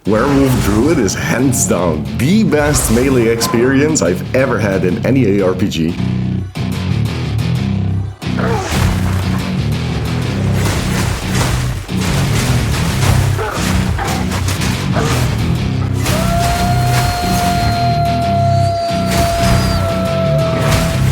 Werewolf Druid is hands down the best melee experience I've ever had in any ARPG.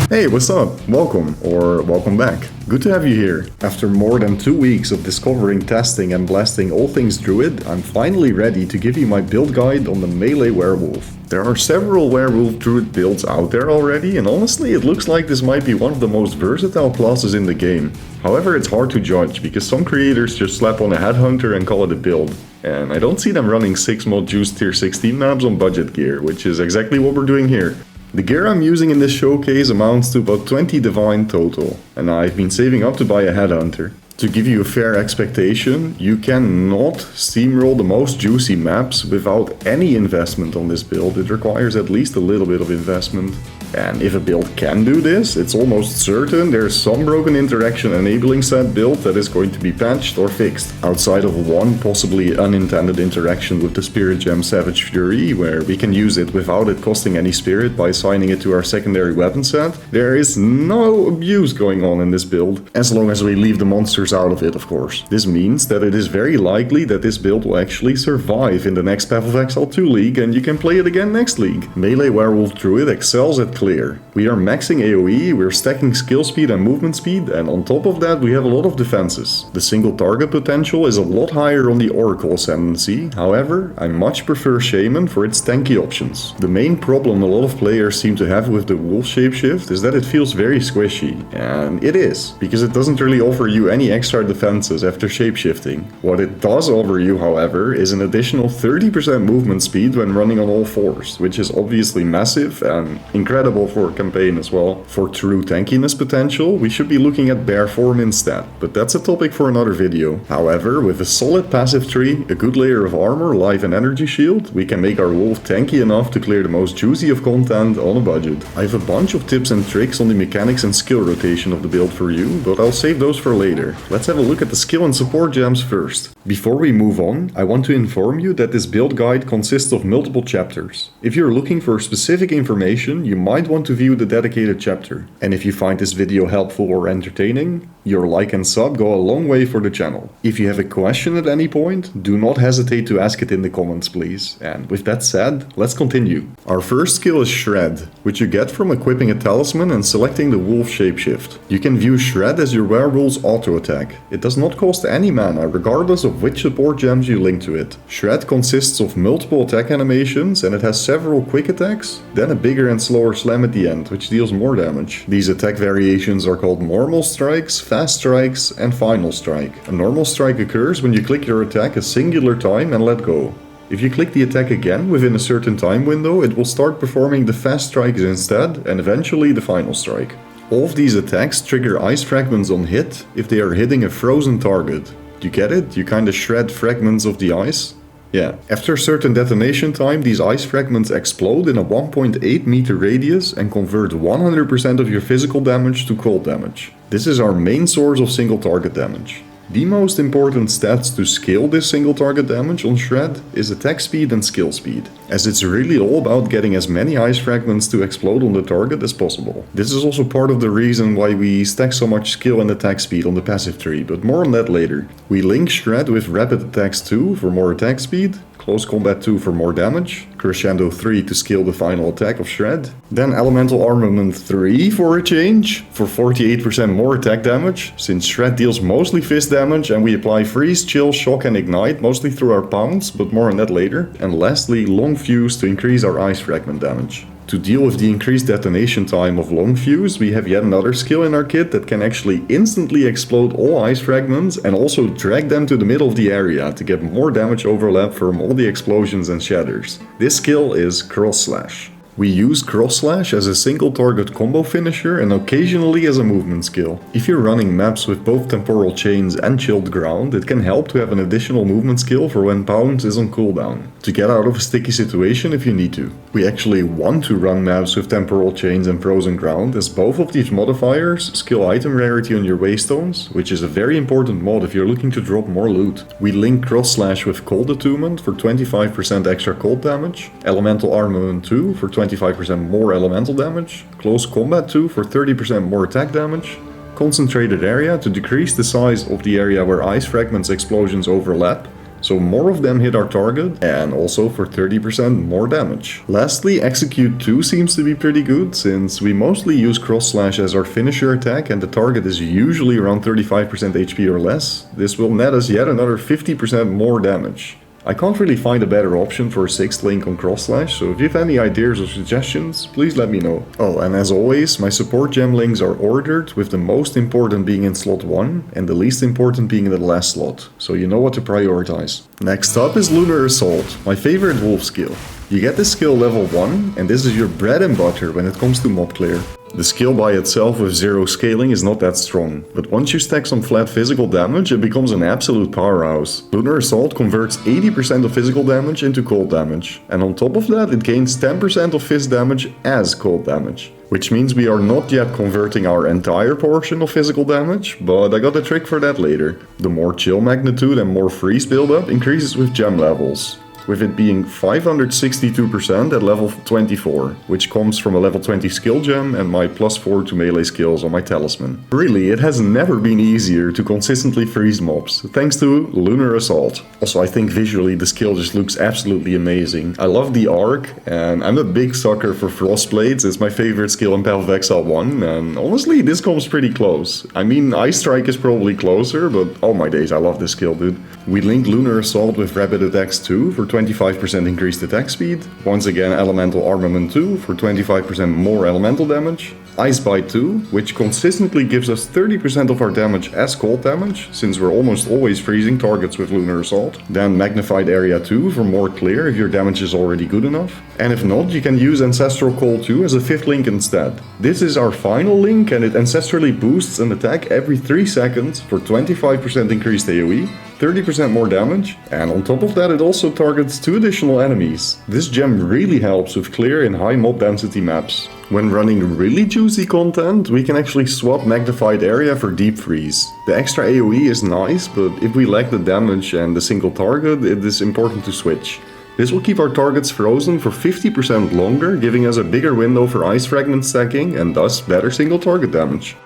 Hey, what's up? Welcome, or welcome back. Good to have you here. After more than 2 weeks of discovering, testing and blasting all things Druid, I'm finally ready to give you my build guide on the Melee Werewolf. There are several Werewolf Druid builds out there already, and honestly it looks like this might be one of the most versatile classes in the game. However, it's hard to judge, because some creators just slap on a headhunter and call it a build. And I don't see them running 6 mod juice tier 16 maps on budget gear, which is exactly what we're doing here. The gear I'm using in this showcase amounts to about 20 divine total, and I've been saving up to buy a headhunter. To give you a fair expectation, you cannot steamroll the most juicy maps without any investment on this build. It requires at least a little bit of investment. And if a build can do this, it's almost certain there's some broken interaction enabling said build that is going to be patched or fixed. Outside of one possibly unintended interaction with the Spirit Gem Savage Fury, where we can use it without it costing any spirit by assigning it to our secondary weapon set, there is no abuse going on in this build, as long as we leave the monsters out of it, of course. This means that it is very likely that this build will actually survive in the next Path of Exile 2 league, and you can play it again next league. Melee Werewolf Druid excels at clear. We are maxing AoE, we're stacking skill speed and movement speed, and on top of that we have a lot of defenses. The single target potential is a lot higher on the Oracle Ascendancy, however, I much prefer Shaman for its tanky options. The main problem a lot of players seem to have with the Wolf Shapeshift is that it feels very squishy, and it is, because it doesn't really offer you any extra defenses after shapeshifting. What it does offer you, however, is an additional 30% movement speed when running on all fours, which is obviously massive and incredible for a campaign as well. For true tankiness potential, we should be looking at bear form instead, but that's a topic for another video. However, with a solid passive tree, a good layer of armor, life and energy shield, we can make our wolf tanky enough to clear the most juicy of content on a budget. I have a bunch of tips and tricks on the mechanics and skill rotation of the build for you, but I'll save those for later. Let's have a look at the skill and support gems first. Before we move on, I want to inform you that this build guide consists of multiple chapters. If you're looking for specific information, you might want to view the dedicated chapter. And if you find this video helpful or entertaining, your like and sub go a long way for the channel. If you have a question at any point, do not hesitate to ask it in the comments, please. And with that said, let's continue. Our first skill is Shred, which you get from equipping a talisman and selecting the Wolf Shapeshift. You can view Shred as your werewolf's auto attack. It does not cost any mana, regardless of which support gems you link to it. Shred consists of multiple attack animations, and it has several quick attacks, then a bigger and slower slam at the end, which deals more damage. These attack variations are called normal strikes, fast strikes, and final strike. A normal strike occurs when you click your attack a singular time and let go. If you click the attack again within a certain time window, it will start performing the fast strikes instead, and eventually the final strike. All of these attacks trigger ice fragments on hit if they are hitting a frozen target. You get it? You kinda shred fragments of the ice? Yeah. After a certain detonation time, these ice fragments explode in a 1.8 meter radius and convert 100% of your physical damage to cold damage. This is our main source of single target damage. The most important stats to scale this single target damage on Shred is attack speed and skill speed, as it's really all about getting as many ice fragments to explode on the target as possible. This is also part of the reason why we stack so much skill and attack speed on the passive tree, but more on that later. We link Shred with Rapid Attacks 2 for more attack speed, Close Combat 2 for more damage, Crescendo 3 to scale the final attack of Shred, then Elemental Armament 3 for a change, for 48% more attack damage, since Shred deals mostly fist damage and we apply Freeze, Chill, Shock and Ignite mostly through our pounds, but more on that later, and lastly Long Fuse to increase our ice fragment damage. To deal with the increased detonation time of Long Fuse, we have yet another skill in our kit that can actually instantly explode all ice fragments and also drag them to the middle of the area to get more damage overlap from all the explosions and shatters. This skill is Cross Slash. We use Cross Slash as a single target combo finisher and occasionally as a movement skill. If you're running maps with both temporal chains and chilled ground, it can help to have an additional movement skill for when Pounce is on cooldown, to get out of a sticky situation if you need to. We actually want to run maps with temporal chains and frozen ground, as both of these modifiers skill item rarity on your waystones, which is a very important mod if you're looking to drop more loot. We link Cross Slash with Cold Attunement for 25% extra cold damage, Elemental Armament 2 for 25% more elemental damage, Close Combat 2 for 30% more attack damage, Concentrated Area to decrease the size of the area where ice fragments explosions overlap, so more of them hit our target, and also for 30% more damage. Lastly, Execute 2 seems to be pretty good, since we mostly use Cross Slash as our finisher attack and the target is usually around 35% HP or less. This will net us yet another 50% more damage. I can't really find a better option for a 6th link on Cross Slash, so if you have any ideas or suggestions, please let me know. Oh, and as always, my support gem links are ordered, with the most important being in slot 1 and the least important being in the last slot, so you know what to prioritize. Next up is Lunar Assault, my favorite wolf skill. You get this skill level 1, and this is your bread and butter when it comes to mob clear. The skill by itself with 0 scaling is not that strong, but once you stack some flat physical damage, it becomes an absolute powerhouse. Lunar Assault converts 80% of physical damage into cold damage, and on top of that it gains 10% of fizz damage as cold damage. Which means we are not yet converting our entire portion of physical damage, but I got a trick for that later. The more chill magnitude and more freeze buildup increases with gem levels, with it being 562% at level 24, which comes from a level 20 skill gem and my +4 to melee skills on my talisman. Really, it has never been easier to consistently freeze mobs, thanks to Lunar Assault. Also, I think visually the skill just looks absolutely amazing. I love the arc, and I'm a big sucker for Frostblades. It's my favorite skill in Path of Exile 1, and honestly, this comes pretty close. I mean, Ice Strike is probably closer, but oh my days, I love this skill, dude. We link Lunar Assault with Rapid Attacks 2 for 25% increased attack speed, once again Elemental Armament 2 for 25% more elemental damage, Ice Bite 2, which consistently gives us 30% of our damage as cold damage, since we're almost always freezing targets with Lunar Assault, then Magnified Area 2 for more clear if your damage is already good enough, and if not, you can use Ancestral Call 2 as a 5th link instead. This is our final link and it ancestrally boosts an attack every 3 seconds for 25% increased AoE, 30% more damage, and on top of that it also targets 2 additional enemies. This gem really helps with clear and high mob density maps. When running really juicy content, we can actually swap Magnified Area for Deep Freeze. The extra AoE is nice, but if we lack the damage and the single target, it is important to switch. This will keep our targets frozen for 50% longer, giving us a bigger window for ice fragment stacking and thus better single target damage.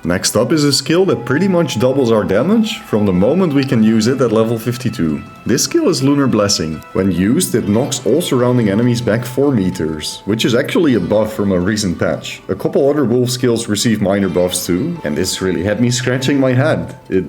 Next up is a skill that pretty much doubles our damage from the moment we can use it at level 52. This skill is Lunar Blessing. When used, it knocks all surrounding enemies back 4 meters, which is actually a buff from a recent patch. A couple other wolf skills receive minor buffs too, and this really had me scratching my head. It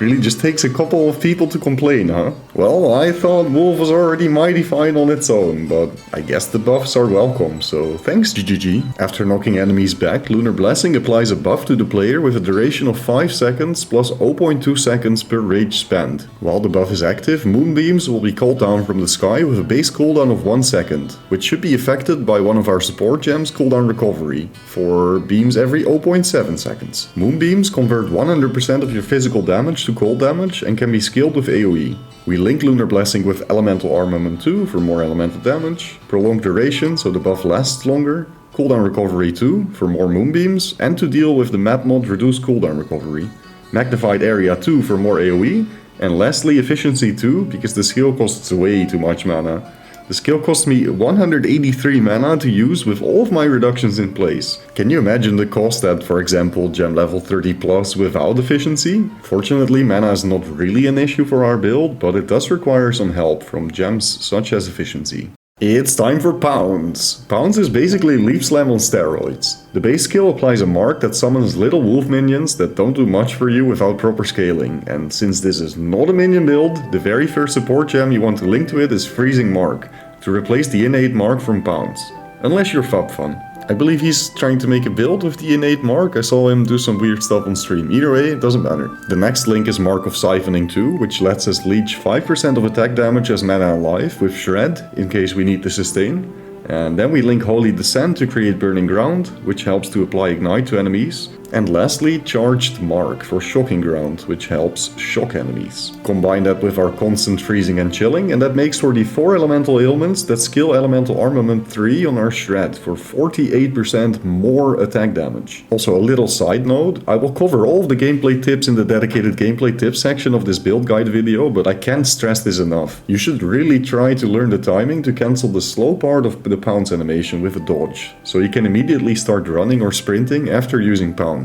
really just takes a couple of people to complain, huh? Well, I thought wolf was already mighty fine on its own, but I guess the buffs are welcome, so thanks GGG. After knocking enemies back, Lunar Blessing applies a buff to the player with a duration of 5 seconds plus 0.2 seconds per rage spent. While the buff is active, moonbeams will be called down from the sky with a base cooldown of 1 second, which should be affected by one of our support gems cooldown recovery, for beams every 0.7 seconds. Moonbeams convert 100% of your physical damage to cold damage and can be scaled with AoE. We link Lunar Blessing with Elemental Armament 2 for more elemental damage, prolonged duration so the buff lasts longer, cooldown recovery 2 for more moonbeams and to deal with the map mod reduced cooldown recovery, magnified area 2 for more AoE, and lastly efficiency 2 because the skill costs way too much mana. The skill cost me 183 mana to use with all of my reductions in place. Can you imagine the cost at, for example, gem level 30 plus without efficiency? Fortunately, mana is not really an issue for our build, but it does require some help from gems such as efficiency. It's time for Pounce. Pounce is basically Leaf Slam on steroids. The base skill applies a mark that summons little wolf minions that don't do much for you without proper scaling, and since this is not a minion build, the very first support gem you want to link to it is Freezing Mark, to replace the innate mark from Pounce. Unless you're Fun. I believe he's trying to make a build with the innate mark. I saw him do some weird stuff on stream. Either way, it doesn't matter. The next link is Mark of Siphoning 2, which lets us leech 5% of attack damage as mana alive with Shred, in case we need to sustain. And then we link Holy Descent to create Burning Ground, which helps to apply Ignite to enemies. And lastly, Charged Mark for Shocking Ground, which helps shock enemies. Combine that with our constant freezing and chilling, and that makes for the 4 elemental ailments that skill Elemental Armament 3 on our Shred for 48% more attack damage. Also a little side note, I will cover all of the gameplay tips in the dedicated gameplay tips section of this build guide video, but I can't stress this enough. You should really try to learn the timing to cancel the slow part of the pounce animation with a dodge, so you can immediately start running or sprinting after using pounce.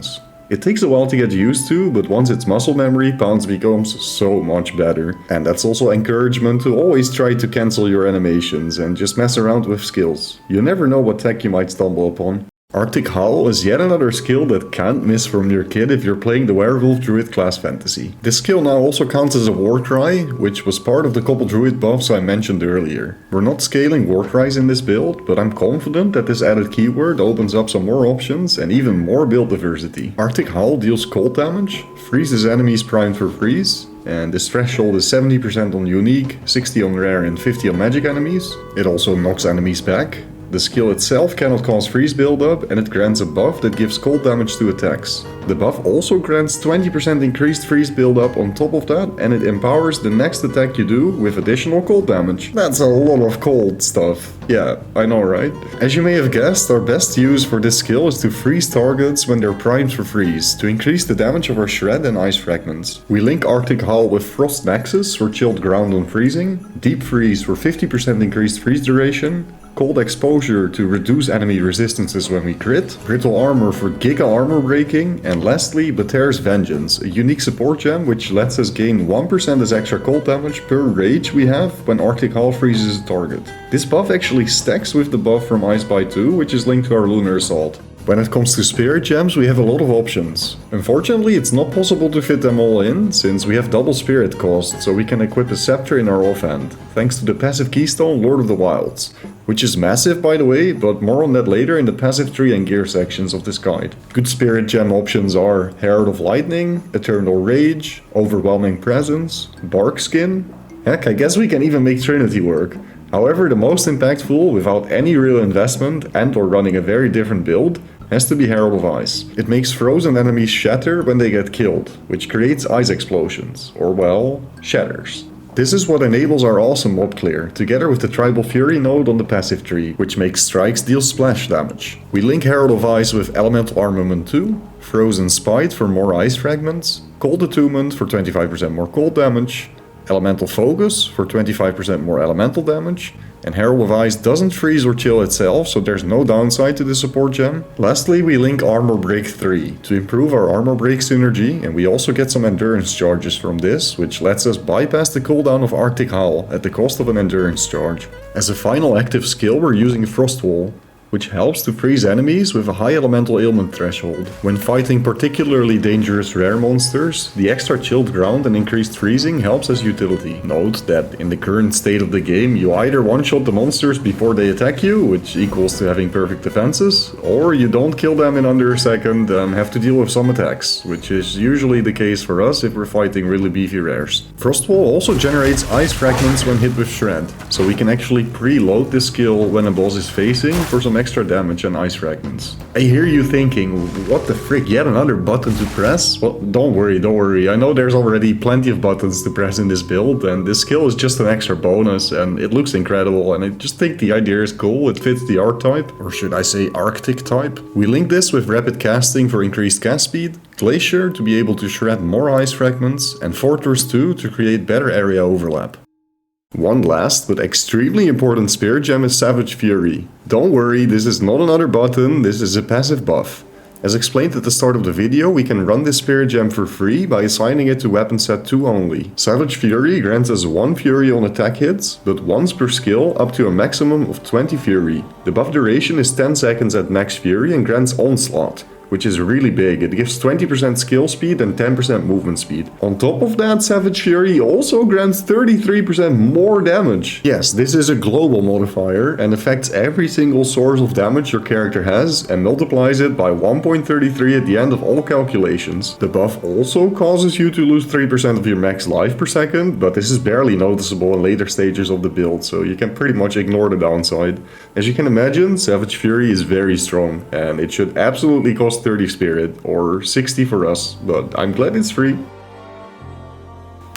It takes a while to get used to, but once it's muscle memory, pounce becomes so much better. And that's also encouragement to always try to cancel your animations and just mess around with skills. You never know what tech you might stumble upon. Arctic Howl is yet another skill that can't miss from your kit if you're playing the Werewolf Druid class fantasy. This skill now also counts as a war cry, which was part of the couple druid buffs I mentioned earlier. We're not scaling war cries in this build, but I'm confident that this added keyword opens up some more options and even more build diversity. Arctic Howl deals cold damage, freezes enemies primed for freeze, and this threshold is 70% on unique, 60 on rare and 50 on magic enemies. It also knocks enemies back. The skill itself cannot cause freeze buildup, and it grants a buff that gives cold damage to attacks. The buff also grants 20% increased freeze buildup on top of that, and it empowers the next attack you do with additional cold damage. That's a lot of cold stuff. Yeah, I know, right? As you may have guessed, our best use for this skill is to freeze targets when they're primed for freeze, to increase the damage of our Shred and Ice Fragments. We link Arctic Howl with Frost Nexus for chilled ground on freezing, Deep Freeze for 50% increased freeze duration, Cold Exposure to reduce enemy resistances when we crit, Brittle Armor for Giga Armor Breaking, and lastly, Bater's Vengeance, a unique support gem which lets us gain 1% as extra cold damage per rage we have when Arctic Howl freezes a target. This buff actually stacks with the buff from Ice by 2, which is linked to our Lunar Assault. When it comes to spirit gems, we have a lot of options. Unfortunately, it's not possible to fit them all in, since we have double spirit cost, so we can equip a scepter in our offhand, thanks to the passive keystone Lord of the Wilds, which is massive by the way, but more on that later in the passive tree and gear sections of this guide. Good spirit gem options are Herald of Lightning, Eternal Rage, Overwhelming Presence, Bark Skin. Heck, I guess we can even make Trinity work. However, the most impactful, without any real investment and or running a very different build, has to be Herald of Ice. It makes frozen enemies shatter when they get killed, which creates ice explosions, or well, shatters. This is what enables our awesome mob clear, together with the Tribal Fury node on the passive tree, which makes strikes deal splash damage. We link Herald of Ice with Elemental Armament 2, Frozen Spite for more ice fragments, Cold Attunement for 25% more cold damage, Elemental Focus for 25% more elemental damage, and Herald of Ice doesn't freeze or chill itself, so there's no downside to the support gem. Lastly, we link Armor Break 3 to improve our Armor Break synergy, and we also get some endurance charges from this, which lets us bypass the cooldown of Arctic Howl at the cost of an endurance charge. As a final active skill, we're using Frost Wall, which helps to freeze enemies with a high elemental ailment threshold. When fighting particularly dangerous rare monsters, the extra chilled ground and increased freezing helps as utility. Note that in the current state of the game, you either one-shot the monsters before they attack you, which equals to having perfect defenses, or you don't kill them in under a second and have to deal with some attacks, which is usually the case for us if we're fighting really beefy rares. Frostwall also generates ice fragments when hit with Shred, so we can actually preload this skill when a boss is facing for some extra damage and ice fragments. I hear you thinking, what the frick, yet another button to press? Well, don't worry, I know there's already plenty of buttons to press in this build, and this skill is just an extra bonus, and it looks incredible, and I just think the idea is cool. It fits the archetype, or should I say Arctic type. We link this with Rapid Casting for increased cast speed, Glacier to be able to shred more ice fragments, and Fortress 2 to create better area overlap. One last but extremely important spirit gem is Savage Fury. Don't worry, this is not another button, this is a passive buff. As explained at the start of the video, we can run this spirit gem for free by assigning it to weapon set 2 only. Savage Fury grants us 1 Fury on attack hits, but once per skill up to a maximum of 20 Fury. The buff duration is 10 seconds at max Fury and grants Onslaught, which is really big. It gives 20% skill speed and 10% movement speed. On top of that, Savage Fury also grants 33% more damage. Yes, this is a global modifier and affects every single source of damage your character has and multiplies it by 1.33 at the end of all calculations. The buff also causes you to lose 3% of your max life per second, but this is barely noticeable in later stages of the build, so you can pretty much ignore the downside. As you can imagine, Savage Fury is very strong, and it should absolutely cost 30 spirit, or 60 for us, but I'm glad it's free.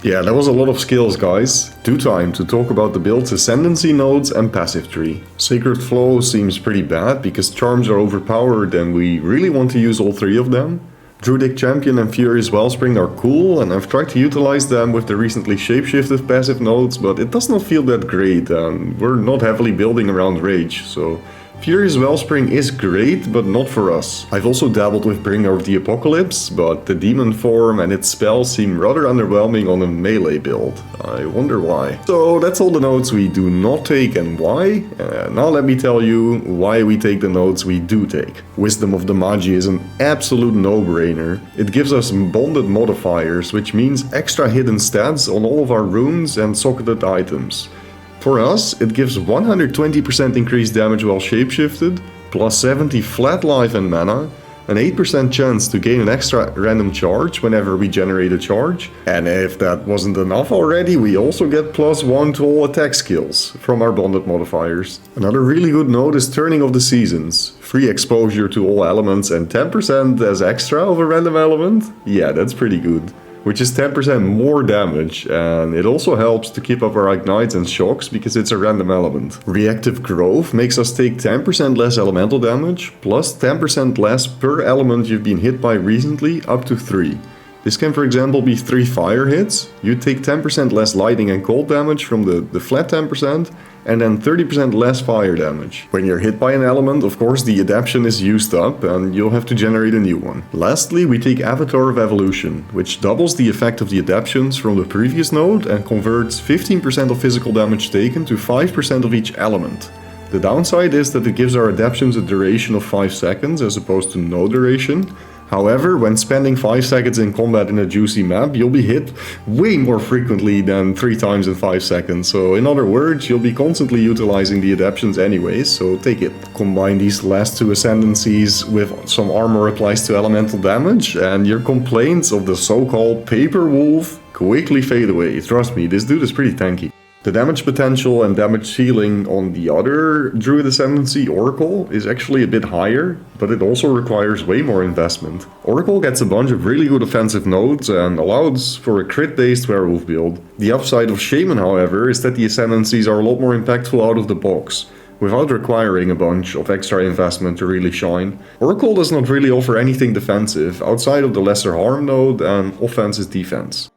Yeah, that was a lot of skills, guys. Due time to talk about the build's Ascendancy nodes and passive tree. Sacred Flow seems pretty bad because charms are overpowered and we really want to use all three of them. Druidic Champion and Furious Wellspring are cool, and I've tried to utilize them with the recently shapeshifted passive nodes, but it does not feel that great, and we're not heavily building around Rage, so Furious Wellspring is great, but not for us. I've also dabbled with Bringer of the Apocalypse, but the demon form and its spells seem rather underwhelming on a melee build. I wonder why. So that's all the nodes we do not take and why. Now let me tell you why we take the nodes we do take. Wisdom of the Magi is an absolute no-brainer. It gives us bonded modifiers, which means extra hidden stats on all of our runes and socketed items. For us, it gives 120% increased damage while shapeshifted, plus 70 flat life and mana, an 8% chance to gain an extra random charge whenever we generate a charge, and if that wasn't enough already, we also get +1 to all attack skills from our bonded modifiers. Another really good node is Turning of the Seasons. Free exposure to all elements and 10% as extra of a random element? Yeah, that's pretty good. Which is 10% more damage, and it also helps to keep up our ignites and shocks because it's a random element. Reactive Growth makes us take 10% less elemental damage, plus 10% less per element you've been hit by recently, up to 3. This can for example be 3 fire hits, you take 10% less lightning and cold damage from the flat 10%, and then 30% less fire damage. When you're hit by an element, of course the adaptation is used up and you'll have to generate a new one. Lastly, we take Avatar of Evolution, which doubles the effect of the adaptations from the previous node and converts 15% of physical damage taken to 5% of each element. The downside is that it gives our adaptations a duration of 5 seconds as opposed to no duration. However, when spending 5 seconds in combat in a juicy map, you'll be hit way more frequently than 3 times in 5 seconds. So in other words, you'll be constantly utilizing the adaptations anyways, so take it. Combine these last two ascendancies with some armor applies to elemental damage, and your complaints of the so-called paper wolf quickly fade away. Trust me, this dude is pretty tanky. The damage potential and damage ceiling on the other Druid Ascendancy, Oracle, is actually a bit higher, but it also requires way more investment. Oracle gets a bunch of really good offensive nodes and allows for a crit-based werewolf build. The upside of Shaman, however, is that the Ascendancies are a lot more impactful out of the box, without requiring a bunch of extra investment to really shine. Oracle does not really offer anything defensive, outside of the lesser harm node and offensive defense.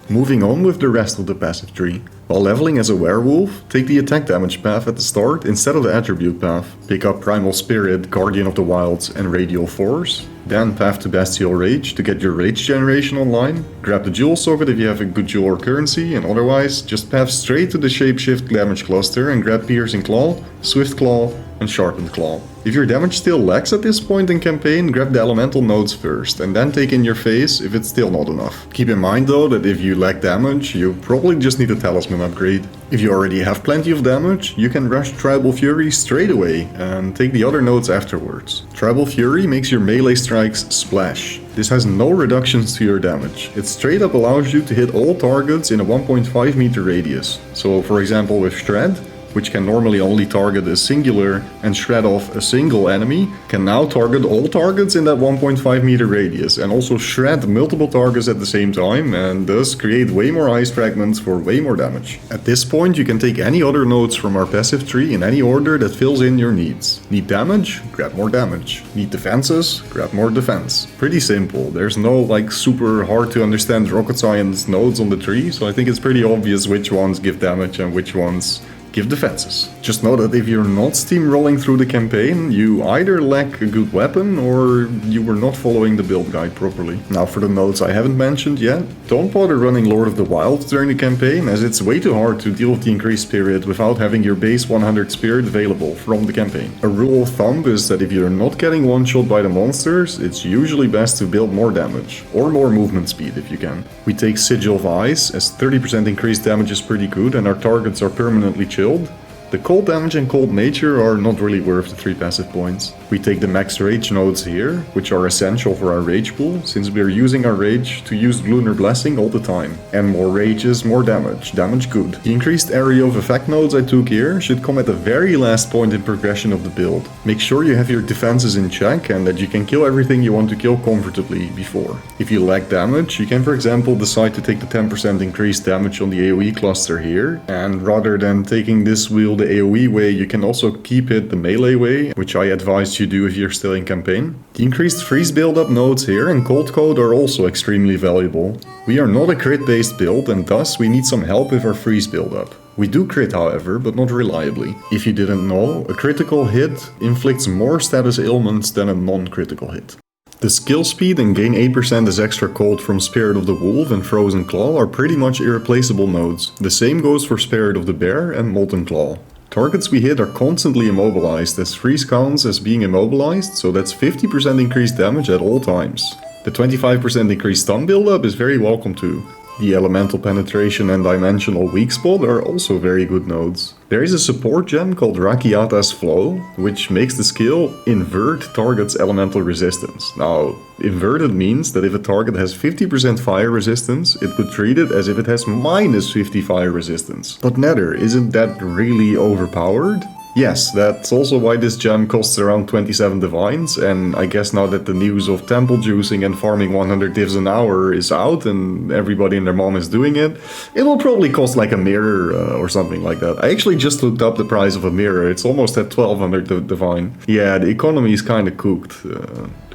Moving on with the rest of the passive tree. While leveling as a werewolf, take the attack damage path at the start instead of the attribute path. Pick up Primal Spirit, Guardian of the Wilds and Radial Force. Then Path to Bestial Rage to get your rage generation online. Grab the jewel socket if you have a good jewel or currency, and otherwise just path straight to the shapeshift damage cluster and grab Piercing Claw, Swift Claw and Sharpened Claw. If your damage still lacks at this point in campaign, grab the elemental nodes first and then take in your face if it's still not enough. Keep in mind though that if you lack damage, you probably just need a talisman upgrade. If you already have plenty of damage, you can rush Tribal Fury straight away and take the other nodes afterwards. Tribal Fury makes your melee strikes splash. This has no reductions to your damage. It straight up allows you to hit all targets in a 1.5 meter radius. So for example with Shred, which can normally only target a singular and shred off a single enemy, can now target all targets in that 1.5 meter radius and also shred multiple targets at the same time and thus create way more ice fragments for way more damage. At this point you can take any other nodes from our passive tree in any order that fills in your needs. Need damage? Grab more damage. Need defenses? Grab more defense. Pretty simple. There's no like super hard to understand rocket science nodes on the tree, so I think it's pretty obvious which ones give damage and which ones give defenses. Just know that if you're not steamrolling through the campaign, you either lack a good weapon or you were not following the build guide properly. Now for the nodes I haven't mentioned yet, don't bother running Lord of the Wilds during the campaign, as it's way too hard to deal with the increased spirit without having your base 100 spirit available from the campaign. A rule of thumb is that if you're not getting one-shot by the monsters, it's usually best to build more damage, or more movement speed if you can. We take Sigil of Ice, as 30% increased damage is pretty good and our targets are permanently chilled. The cold damage and cold nature are not really worth the 3 passive points. We take the max rage nodes here, which are essential for our rage pool, since we are using our rage to use Lunar Blessing all the time. And more rage is more damage. Damage good. The increased area of effect nodes I took here should come at the very last point in progression of the build. Make sure you have your defenses in check and that you can kill everything you want to kill comfortably before. If you lack damage, you can for example decide to take the 10% increased damage on the AoE cluster here, and rather than taking this wheel the AoE way, you can also keep it the melee way, which I advise you do if you're still in campaign. The increased freeze build-up nodes here and cold code are also extremely valuable. We are not a crit based build and thus we need some help with our freeze build-up. We do crit however, but not reliably. If you didn't know, a critical hit inflicts more status ailments than a non-critical hit. The skill speed and gain 8% as extra cold from Spirit of the Wolf and Frozen Claw are pretty much irreplaceable nodes. The same goes for Spirit of the Bear and Molten Claw. Targets we hit are constantly immobilized, as freeze counts as being immobilized, so that's 50% increased damage at all times. The 25% increased stun buildup is very welcome too. The elemental penetration and dimensional weak spot are also very good nodes. There is a support gem called Rakiata's Flow, which makes the skill invert target's elemental resistance. Now, inverted means that if a target has 50% fire resistance, it would treat it as if it has minus 50 fire resistance. But Nether, isn't that really overpowered? Yes, that's also why this gem costs around 27 divines, and I guess now that the news of temple juicing and farming 100 divs an hour is out and everybody and their mom is doing it, it will probably cost like a mirror or something like that. I actually just looked up the price of a mirror, it's almost at 1200 divine. Yeah, the economy is kinda cooked.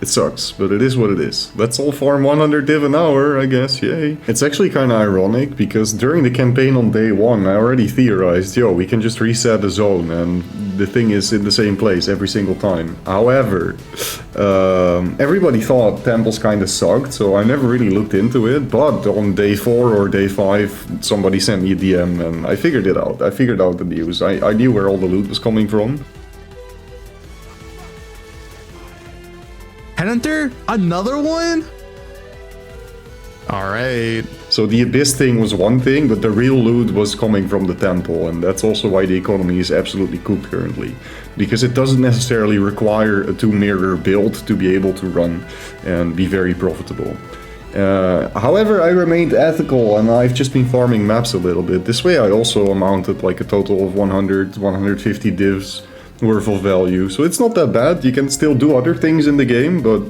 It sucks, but it is what it is. Let's all farm 100 div an hour, I guess, yay. It's actually kinda ironic, because during the campaign on day 1 I already theorized, yo, we can just reset the zone and the thing is in the same place every single time. However, everybody thought temples kinda sucked, so I never really looked into it, but on day 4 or day 5 somebody sent me a DM and I figured it out. I figured out the news. I knew where all the loot was coming from. Headhunter? Another one? Alright. So the Abyss thing was one thing, but the real loot was coming from the temple, and that's also why the economy is absolutely cooked currently. Because it doesn't necessarily require a 2-mirror build to be able to run and be very profitable. However, I remained ethical and I've just been farming maps a little bit. This way I also amounted like a total of 100-150 divs worth of value, so it's not that bad. You can still do other things in the game, but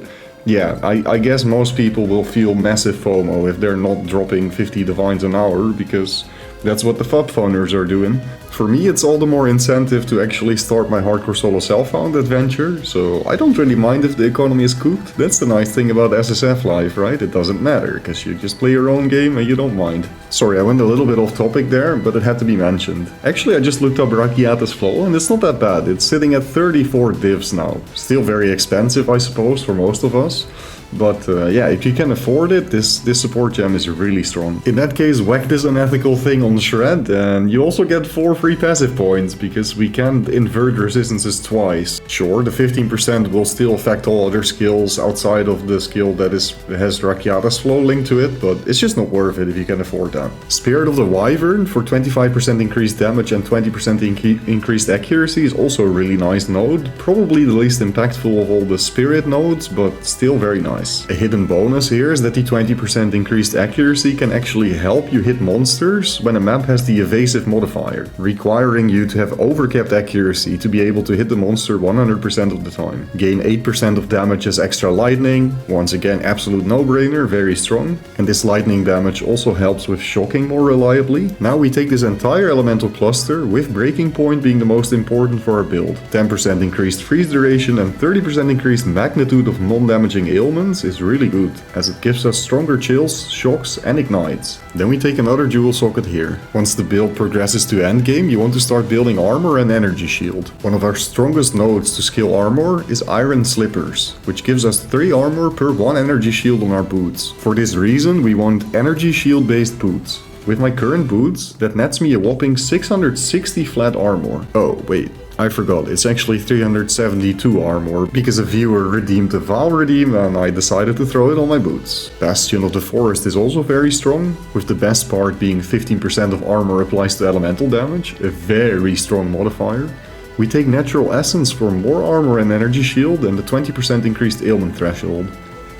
yeah, I guess most people will feel massive FOMO if they're not dropping 50 divines an hour, because that's what the FUB phoners are doing. For me, it's all the more incentive to actually start my hardcore solo self-found adventure, so I don't really mind if the economy is cooked. That's the nice thing about SSF life, right? It doesn't matter, because you just play your own game and you don't mind. Sorry, I went a little bit off topic there, but it had to be mentioned. Actually, I just looked up Rakiata's Flow, and it's not that bad. It's sitting at 34 divs now. Still very expensive, I suppose, for most of us. But yeah, if you can afford it, this support gem is really strong. In that case, whack this unethical thing on Shred, and you also get 4 free passive points, because we can't invert resistances twice. Sure, the 15% will still affect all other skills outside of the skill that has Rakiata's Flow linked to it, but it's just not worth it if you can afford that. Spirit of the Wyvern for 25% increased damage and 20% increased accuracy is also a really nice node. Probably the least impactful of all the spirit nodes, but still very nice. A hidden bonus here is that the 20% increased accuracy can actually help you hit monsters when a map has the evasive modifier, requiring you to have overcapped accuracy to be able to hit the monster 100% of the time. Gain 8% of damage as extra lightning, once again absolute no-brainer, very strong. And this lightning damage also helps with shocking more reliably. Now we take this entire elemental cluster, with breaking point being the most important for our build. 10% increased freeze duration and 30% increased magnitude of non-damaging ailments Resistance is really good, as it gives us stronger chills, shocks and ignites. Then we take another jewel socket here. Once the build progresses to endgame, you want to start building armor and energy shield. One of our strongest nodes to skill armor is Iron Slippers, which gives us 3 armor per 1 energy shield on our boots. For this reason, we want energy shield based boots. With my current boots, that nets me a whopping 660 flat armor. Oh, wait. I forgot, it's actually 372 armor, because a viewer redeemed a Val redeem and I decided to throw it on my boots. Bastion of the Forest is also very strong, with the best part being 15% of armor applies to elemental damage, a very strong modifier. We take Natural Essence for more armor and energy shield and the 20% increased ailment threshold.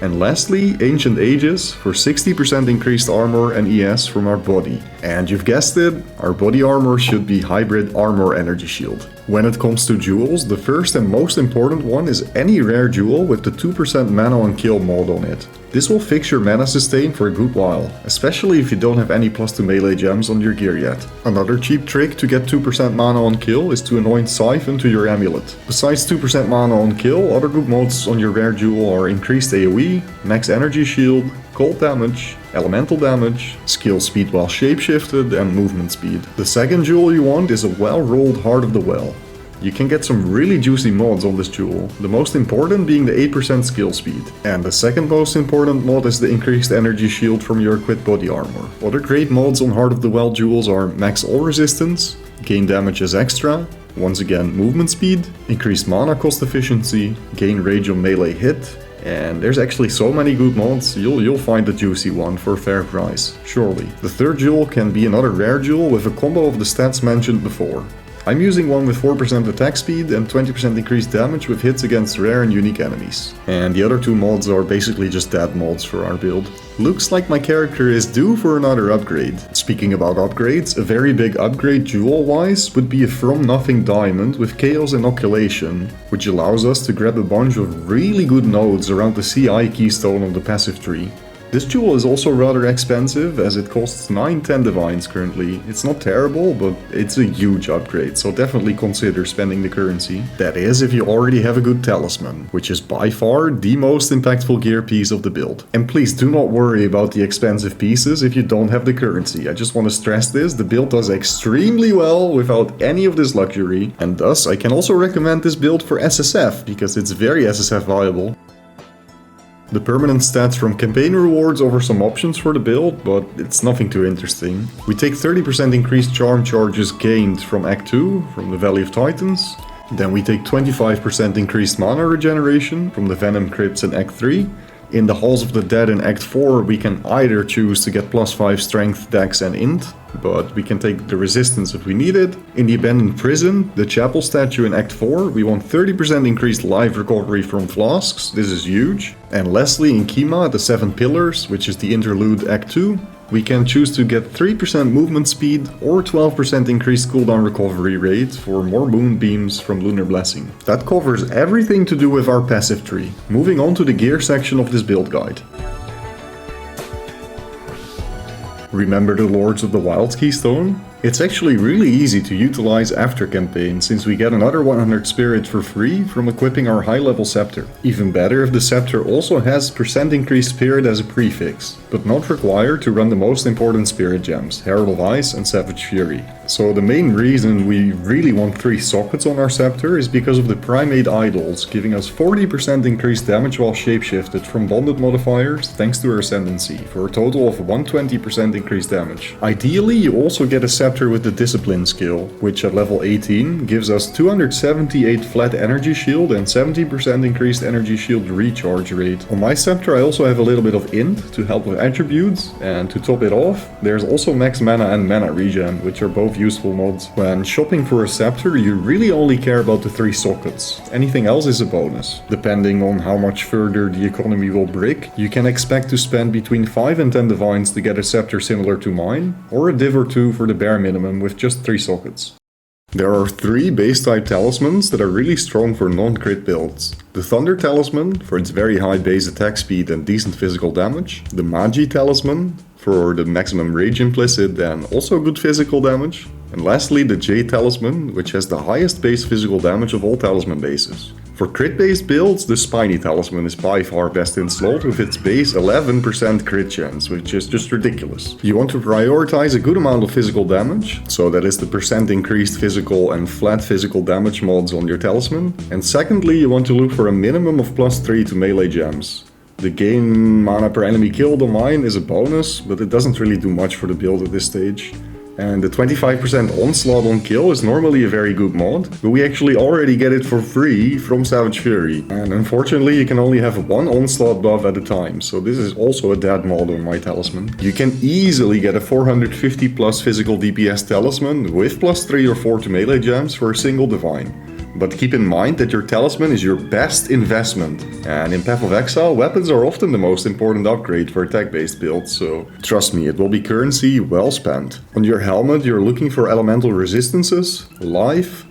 And lastly, Ancient Ages for 60% increased armor and ES from our body. And you've guessed it, our body armor should be Hybrid Armor Energy Shield. When it comes to jewels, the first and most important one is any rare jewel with the 2% mana on kill mod on it. This will fix your mana sustain for a good while, especially if you don't have any +2 melee gems on your gear yet. Another cheap trick to get 2% mana on kill is to anoint Siphon to your amulet. Besides 2% mana on kill, other good mods on your rare jewel are increased AoE, max energy shield, cold damage, elemental damage, skill speed while shapeshifted and movement speed. The second jewel you want is a well-rolled Heart of the Well. You can get some really juicy mods on this jewel, the most important being the 8% skill speed. And the second most important mod is the increased energy shield from your equipped body armor. Other great mods on Heart of the Well jewels are max all resistance, gain damage as extra, once again movement speed, increased mana cost efficiency, gain rage on melee hit, and there's actually so many good mods, you'll find a juicy one for a fair price, surely. The third jewel can be another rare jewel with a combo of the stats mentioned before. I'm using one with 4% attack speed and 20% increased damage with hits against rare and unique enemies. And the other 2 mods are basically just dead mods for our build. Looks like my character is due for another upgrade. Speaking about upgrades, a very big upgrade jewel-wise would be a From Nothing Diamond with Chaos Inoculation, which allows us to grab a bunch of really good nodes around the CI keystone of the passive tree. This jewel is also rather expensive, as it costs 9-10 divines currently. It's not terrible, but it's a huge upgrade, so definitely consider spending the currency. That is, if you already have a good talisman, which is by far the most impactful gear piece of the build. And please do not worry about the expensive pieces if you don't have the currency. I just want to stress this, the build does extremely well without any of this luxury, and thus I can also recommend this build for SSF, because it's very SSF viable. The permanent stats from campaign rewards offer some options for the build, but it's nothing too interesting. We take 30% increased charm charges gained from Act 2, from the Valley of Titans. Then we take 25% increased mana regeneration from the Venom Crypts in Act 3. In the Halls of the Dead in Act 4 we can either choose to get +5 strength, dex and int, but we can take the resistance if we need it. In the Abandoned Prison, the Chapel statue in Act 4, we want 30% increased life recovery from flasks, this is huge. And lastly in Kima, the 7 Pillars, which is the interlude Act 2, we can choose to get 3% movement speed or 12% increased cooldown recovery rate for more moonbeams from Lunar Blessing. That covers everything to do with our passive tree. Moving on to the gear section of this build guide. Remember the Lords of the Wild keystone? It's actually really easy to utilize after campaign, since we get another 100 spirit for free from equipping our high level scepter. Even better if the scepter also has % increased spirit as a prefix, but not required to run the most important spirit gems, Herald of Ice and Savage Fury. So the main reason we really want 3 sockets on our scepter is because of the primate idols, giving us 40% increased damage while shapeshifted from bonded modifiers thanks to her ascendancy, for a total of 120% increased damage. Ideally you also get a scepter with the Discipline skill, which at level 18 gives us 278 flat energy shield and 70% increased energy shield recharge rate. On my scepter I also have a little bit of int to help with attributes, and to top it off, there's also max mana and mana regen, which are both useful mods. When shopping for a scepter you really only care about the 3 sockets, anything else is a bonus. Depending on how much further the economy will brick, you can expect to spend between 5 and 10 divines to get a scepter similar to mine, or a div or 2 for the bare minimum with just 3 sockets. There are 3 base type talismans that are really strong for non-crit builds. The Thunder Talisman for its very high base attack speed and decent physical damage, the Magi Talisman for the maximum rage implicit and also good physical damage. And lastly, the J Talisman, which has the highest base physical damage of all talisman bases. For crit-based builds, the Spiny Talisman is by far best in slot with its base 11% crit chance, which is just ridiculous. You want to prioritize a good amount of physical damage, so that is the percent increased physical and flat physical damage mods on your talisman. And secondly, you want to look for a minimum of +3 to melee gems. The gain mana per enemy killed on mine is a bonus, but it doesn't really do much for the build at this stage. And the 25% onslaught on kill is normally a very good mod, but we actually already get it for free from Savage Fury. And unfortunately you can only have one onslaught buff at a time, so this is also a dead mod on my talisman. You can easily get a 450 plus physical DPS talisman with +3 or 4 to melee gems for a single divine. But keep in mind that your talisman is your best investment. And in Path of Exile, weapons are often the most important upgrade for attack-based builds, so trust me, it will be currency well spent. On your helmet, you're looking for elemental resistances, life,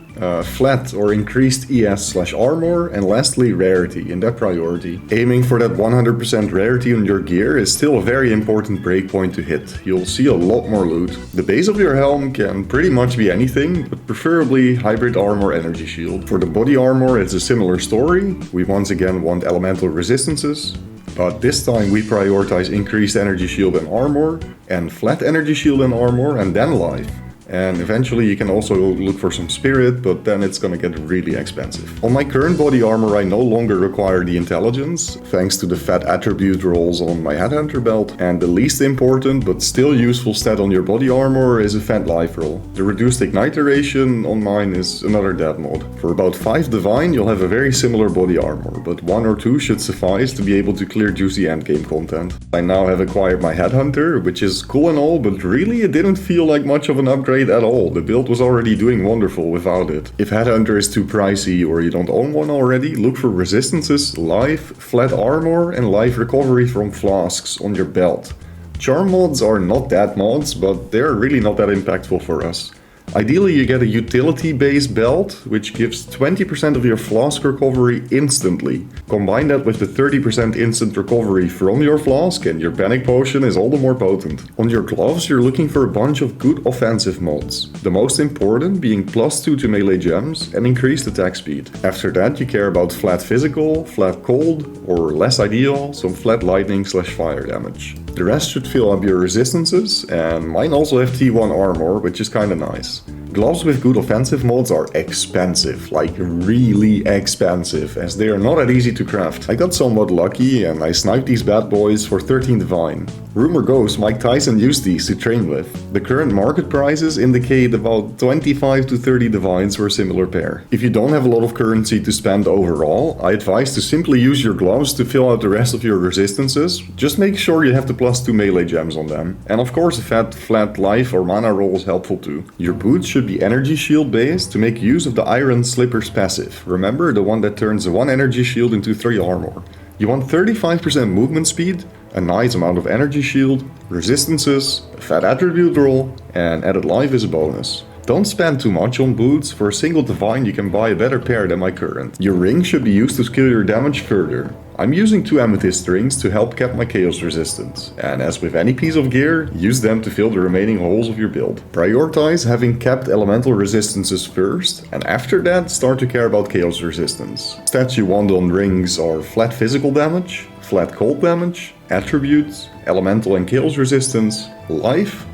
flat or increased ES/armor, and lastly rarity in that priority. Aiming for that 100% rarity on your gear is still a very important breakpoint to hit. You'll see a lot more loot. The base of your helm can pretty much be anything, but preferably hybrid armor energy shield. For the body armor it's a similar story. We once again want elemental resistances, but this time we prioritize increased energy shield and armor, and flat energy shield and armor, and then life. And eventually you can also look for some spirit, but then it's gonna get really expensive. On my current body armor I no longer require the intelligence, thanks to the fat attribute rolls on my headhunter belt. And the least important but still useful stat on your body armor is a fat life roll. The reduced ignite duration on mine is another dead mod. For about 5 divine you'll have a very similar body armor, but 1 or 2 should suffice to be able to clear juicy endgame content. I now have acquired my headhunter, which is cool and all, but really it didn't feel like much of an upgrade at all. The build was already doing wonderful without it. If Headhunter is too pricey or you don't own one already, look for resistances, life, flat armor, and life recovery from flasks on your belt. Charm mods are not that mods, but they're really not that impactful for us. Ideally you get a utility-based belt, which gives 20% of your flask recovery instantly. Combine that with the 30% instant recovery from your flask and your panic potion is all the more potent. On your gloves you're looking for a bunch of good offensive mods. The most important being +2 to melee gems and increased attack speed. After that you care about flat physical, flat cold, or less ideal, some flat lightning/fire damage. The rest should fill up your resistances, and mine also have T1 armor, which is kinda nice. Gloves with good offensive mods are expensive, like really expensive, as they are not that easy to craft. I got somewhat lucky and I sniped these bad boys for 13 divine. Rumor goes Mike Tyson used these to train with. The current market prices indicate about 25 to 30 divines for a similar pair. If you don't have a lot of currency to spend overall, I advise to simply use your gloves to fill out the rest of your resistances. Just make sure you have the +2 melee gems on them. And of course a flat life or mana roll is helpful too. Your boots should be energy shield based to make use of the Iron Slippers passive. Remember, the one that turns the 1 energy shield into 3 armor. You want 35% movement speed, a nice amount of energy shield, resistances, a fat attribute roll, and added life is a bonus. Don't spend too much on boots. For a single divine you can buy a better pair than my current. Your ring should be used to scale your damage further. I'm using 2 amethyst rings to help cap my chaos resistance, and as with any piece of gear, use them to fill the remaining holes of your build. Prioritize having capped elemental resistances first, and after that start to care about chaos resistance. Stats you want on rings are flat physical damage, flat cold damage, attributes, elemental and chaos resistance, life.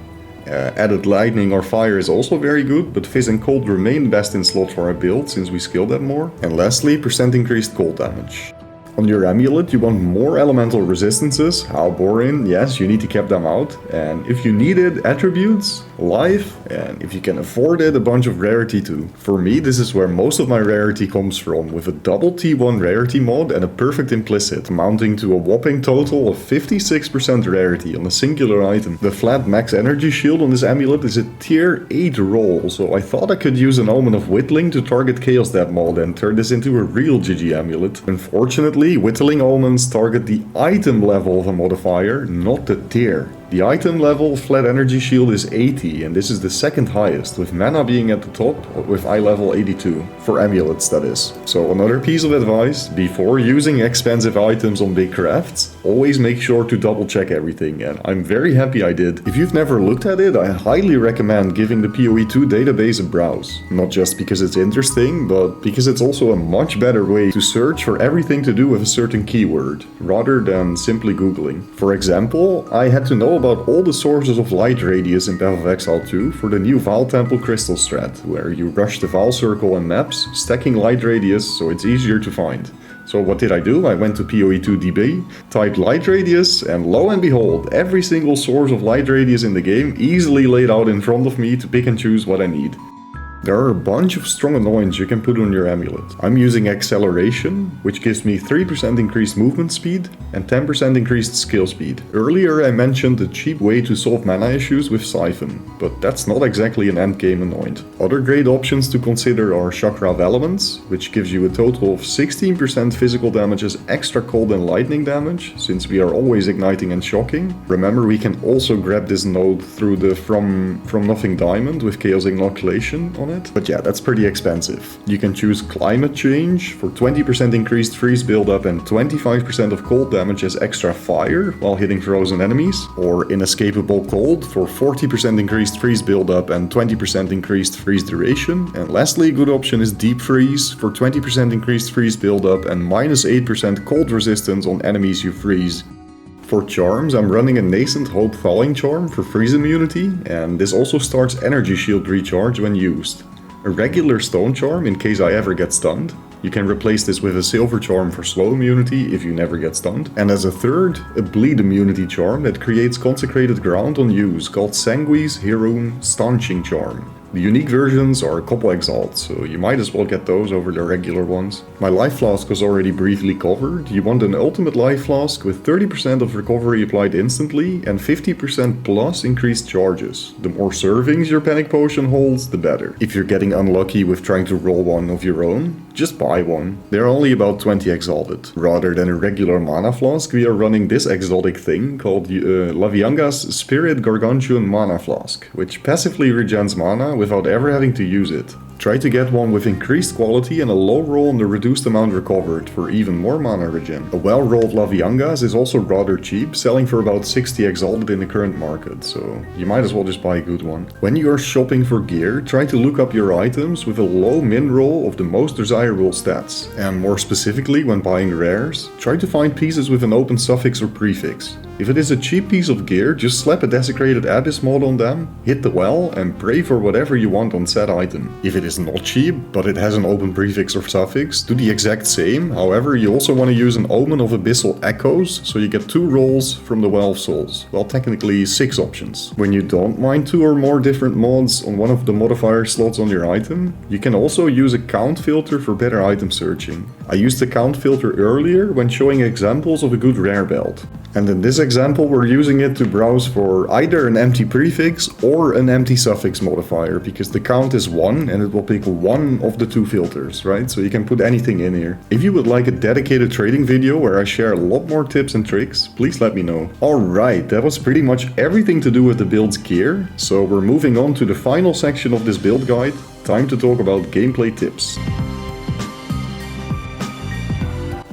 Added lightning or fire is also very good, but fizz and cold remain best in slot for our build since we skill that more. And lastly, percent increased cold damage. On your amulet you want more elemental resistances. How boring, yes, you need to cap them out. And if you needed attributes, life, and if you can afford it, a bunch of rarity too. For me this is where most of my rarity comes from, with a double T1 rarity mod and a perfect implicit, amounting to a whopping total of 56% rarity on a singular item. The flat max energy shield on this amulet is a tier 8 roll, so I thought I could use an Omen of Whittling to target Chaos Death mod and turn this into a real GG amulet. Unfortunately, Whittling Omens target the item level of a modifier, not the tier. The item level flat energy shield is 80, and this is the second highest, with mana being at the top with eye level 82, for amulets that is. So another piece of advice, before using expensive items on big crafts, always make sure to double check everything, and I'm very happy I did. If you've never looked at it, I highly recommend giving the PoE2 database a browse. Not just because it's interesting, but because it's also a much better way to search for everything to do with a certain keyword, rather than simply googling. For example, I had to know about all the sources of light radius in Path of Exile 2 for the new Vaal Temple crystal strat, where you rush the Vaal circle and maps, stacking light radius so it's easier to find. So what did I do? I went to PoE2DB, typed light radius, and lo and behold, every single source of light radius in the game easily laid out in front of me to pick and choose what I need. There are a bunch of strong annoyance you can put on your amulet. I'm using acceleration, which gives me 3% increased movement speed and 10% increased skill speed. Earlier I mentioned a cheap way to solve mana issues with Siphon, but that's not exactly an endgame annoyant. Other great options to consider are Chakra of Elements, which gives you a total of 16% physical damage as extra cold and lightning damage, since we are always igniting and shocking. Remember, we can also grab this node through the From Nothing Diamond with Chaos Inoculation on it. But yeah, that's pretty expensive. You can choose Climate Change for 20% increased freeze buildup and 25% of cold damage as extra fire while hitting frozen enemies, or Inescapable Cold for 40% increased freeze buildup and 20% increased freeze duration. And lastly, a good option is Deep Freeze for 20% increased freeze buildup and minus 8% cold resistance on enemies you freeze. For charms, I'm running a Nascent Hope Thawing Charm for freeze immunity, and this also starts energy shield recharge when used. A regular stone charm in case I ever get stunned. You can replace this with a silver charm for slow immunity if you never get stunned. And as a third, a bleed immunity charm that creates consecrated ground on use called Sangui's Heroon Staunching Charm. The unique versions are a couple exalt, so you might as well get those over the regular ones. My life flask was already briefly covered. You want an ultimate life flask with 30% of recovery applied instantly and 50% plus increased charges. The more servings your panic potion holds, the better. If you're getting unlucky with trying to roll one of your own, just buy one. They're only about 20 exalted. Rather than a regular mana flask, we are running this exotic thing called Lavianga's Spirit Gargantuan Mana Flask, which passively regens mana without ever having to use it. Try to get one with increased quality and a low roll on the reduced amount recovered for even more mana regen. A well-rolled Laviangas is also rather cheap, selling for about 60 exalted in the current market, so you might as well just buy a good one. When you are shopping for gear, try to look up your items with a low min roll of the most desirable stats. And more specifically, when buying rares, try to find pieces with an open suffix or prefix. If it is a cheap piece of gear, just slap a Desecrated Abyss mod on them, hit the well, and pray for whatever you want on said item. If it is not cheap, but it has an open prefix or suffix, do the exact same. However, you also want to use an Omen of Abyssal Echoes, so you get 2 rolls from the Well of Souls. Well, technically 6 options. When you don't mind 2 or more different mods on one of the modifier slots on your item, you can also use a count filter for better item searching. I used the count filter earlier when showing examples of a good rare belt. And in this example, we're using it to browse for either an empty prefix or an empty suffix modifier, because the count is 1 and it will pick one of the 2 filters, right? So you can put anything in here. If you would like a dedicated trading video where I share a lot more tips and tricks, please let me know. Alright, that was pretty much everything to do with the build's gear, so we're moving on to the final section of this build guide. Time to talk about gameplay tips.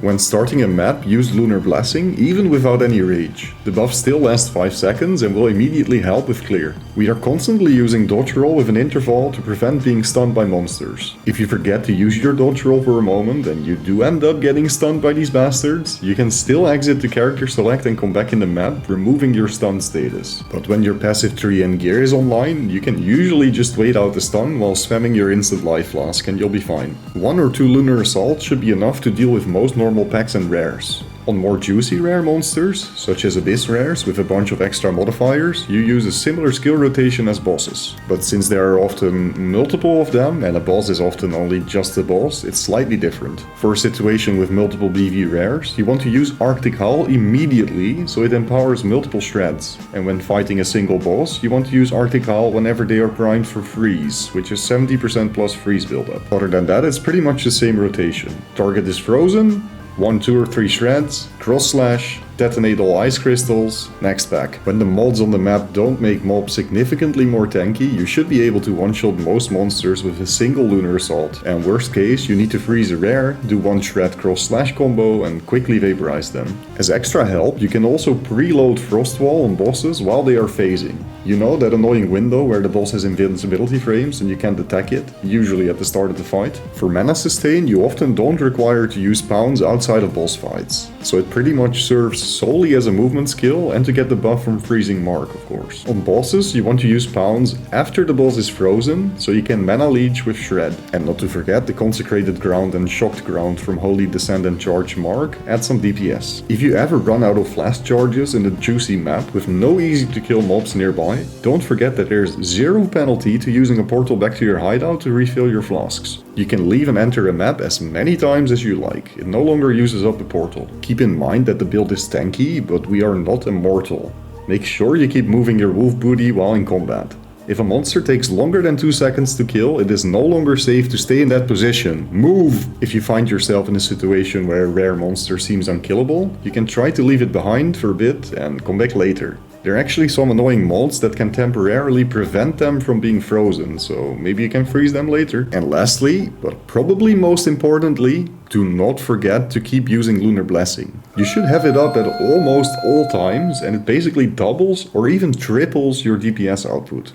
When starting a map, use Lunar Blessing, even without any rage. The buff still lasts 5 seconds and will immediately help with clear. We are constantly using dodge roll with an interval to prevent being stunned by monsters. If you forget to use your dodge roll for a moment and you do end up getting stunned by these bastards, you can still exit the character select and come back in the map, removing your stun status. But when your passive tree and gear is online, you can usually just wait out the stun while spamming your instant life flask and you'll be fine. 1 or 2 Lunar Assaults should be enough to deal with most normal packs and rares. On more juicy rare monsters, such as Abyss rares with a bunch of extra modifiers, you use a similar skill rotation as bosses. But since there are often multiple of them, and a boss is often only just a boss, it's slightly different. For a situation with multiple BV rares, you want to use Arctic Hull immediately, so it empowers multiple shreds. And when fighting a single boss, you want to use Arctic Hull whenever they are primed for freeze, which is 70% plus freeze buildup. Other than that, it's pretty much the same rotation. Target is frozen, 1, 2 or 3 shreds, cross slash, detonate all ice crystals, next pack. When the mods on the map don't make mobs significantly more tanky, you should be able to one-shot most monsters with a single Lunar Assault. And worst case, you need to freeze a rare, do one shred cross/slash combo and quickly vaporize them. As extra help, you can also preload Frost Wall on bosses while they are phasing. You know that annoying window where the boss has invincibility frames and you can't attack it, usually at the start of the fight? For mana sustain, you often don't require to use pounds outside of boss fights, so it pretty much serves solely as a movement skill and to get the buff from freezing Mark, of course. On bosses, you want to use pounds after the boss is frozen, so you can mana leech with Shred. And not to forget the Consecrated Ground and Shocked Ground from Holy Descent and Charge Mark add some DPS. If you ever run out of flash charges in the juicy map with no easy to kill mobs nearby, don't forget that there's zero penalty to using a portal back to your hideout to refill your flasks. You can leave and enter a map as many times as you like, it no longer uses up the portal. Keep in mind that the build is tanky, but we are not immortal. Make sure you keep moving your wolf booty while in combat. If a monster takes longer than 2 seconds to kill, it is no longer safe to stay in that position. Move! If you find yourself in a situation where a rare monster seems unkillable, you can try to leave it behind for a bit and come back later. There are actually some annoying mods that can temporarily prevent them from being frozen, so maybe you can freeze them later. And lastly, but probably most importantly, do not forget to keep using Lunar Blessing. You should have it up at almost all times and it basically doubles or even triples your DPS output.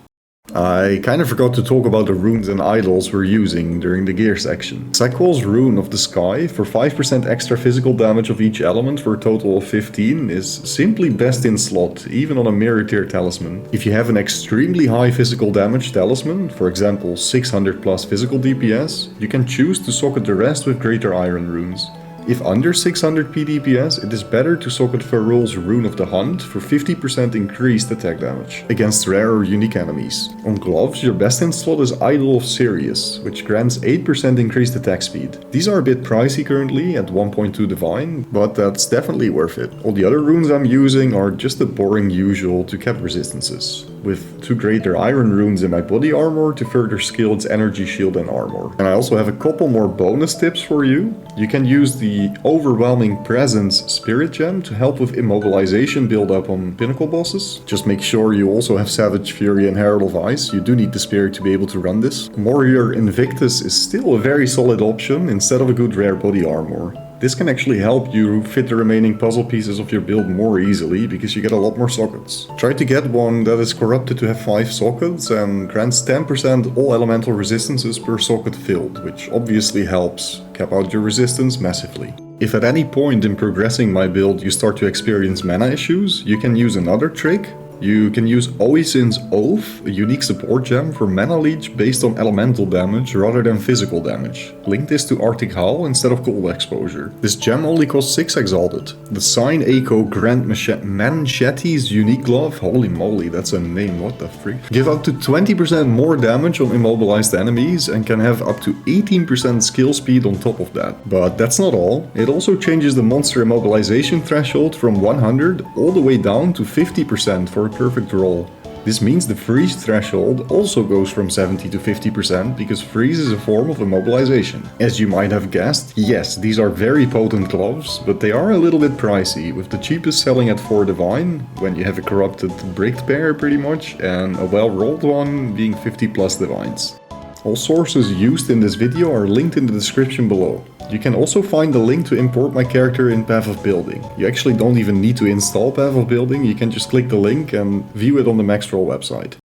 I kind of forgot to talk about the runes and idols we're using during the gear section. Sequel's Rune of the Sky for 5% extra physical damage of each element for a total of 15 is simply best in slot, even on a mirror tier talisman. If you have an extremely high physical damage talisman, for example 600 plus physical DPS, you can choose to socket the rest with greater iron runes. If under 600 PDPS, it is better to socket Farul's Rune of the Hunt for 50% increased attack damage against rare or unique enemies. On gloves, your best in slot is Idol of Sirius, which grants 8% increased attack speed. These are a bit pricey currently at 1.2 Divine, but that's definitely worth it. All the other runes I'm using are just the boring usual to cap resistances, with 2 greater iron runes in my body armor to further skill its energy shield and armor. And I also have a couple more bonus tips for you. You can use the Overwhelming Presence Spirit Gem to help with immobilization build-up on pinnacle bosses. Just make sure you also have Savage Fury and Herald of Ice, you do need the spirit to be able to run this. Warrior Invictus is still a very solid option instead of a good rare body armor. This can actually help you fit the remaining puzzle pieces of your build more easily because you get a lot more sockets. Try to get one that is corrupted to have 5 sockets and grants 10% all elemental resistances per socket filled, which obviously helps cap out your resistance massively. If at any point in progressing my build you start to experience mana issues, you can use another trick. You can use Oisin's Oath, a unique support gem for mana leech based on elemental damage rather than physical damage. Link this to Arctic Howl instead of cold exposure. This gem only costs 6 exalted. The Sign Echo Grand Manchete's unique glove, holy moly, that's a name, what the freak. Give up to 20% more damage on immobilized enemies and can have up to 18% skill speed on top of that. But that's not all. It also changes the monster immobilization threshold from 100 all the way down to 50% for a perfect roll. This means the freeze threshold also goes from 70 to 50% because freeze is a form of immobilization. As you might have guessed, yes, these are very potent gloves, but they are a little bit pricey, with the cheapest selling at 4 Divine, when you have a corrupted bricked pair pretty much, and a well-rolled one being 50 plus Divines. All sources used in this video are linked in the description below. You can also find the link to import my character in Path of Building. You actually don't even need to install Path of Building, you can just click the link and view it on the Maxroll website.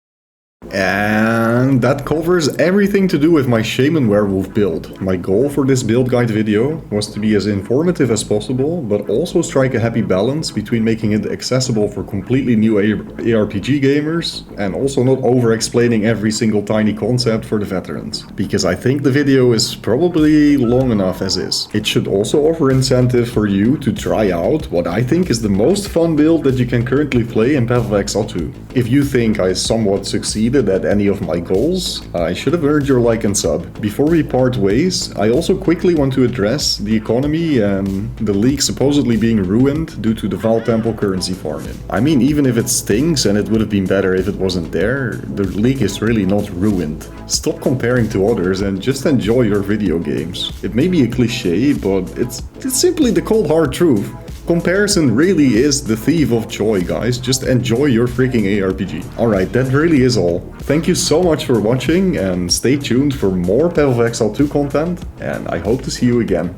And that covers everything to do with my Shaman Werewolf build. My goal for this build guide video was to be as informative as possible, but also strike a happy balance between making it accessible for completely new ARPG gamers and also not over-explaining every single tiny concept for the veterans. Because I think the video is probably long enough as is. It should also offer incentive for you to try out what I think is the most fun build that you can currently play in Path of Exile 2. If you think I somewhat succeeded at any of my goals, I should have earned your like and sub. Before we part ways, I also quickly want to address the economy and the league supposedly being ruined due to the Val Temple currency farming. I mean, even if it stinks and it would have been better if it wasn't there, the league is really not ruined. Stop comparing to others and just enjoy your video games. It may be a cliche, but it's simply the cold hard truth. Comparison really is the thief of joy, guys. Just enjoy your freaking ARPG. Alright, that really is all. Thank you so much for watching, and stay tuned for more Path of Exile 2 content, and I hope to see you again.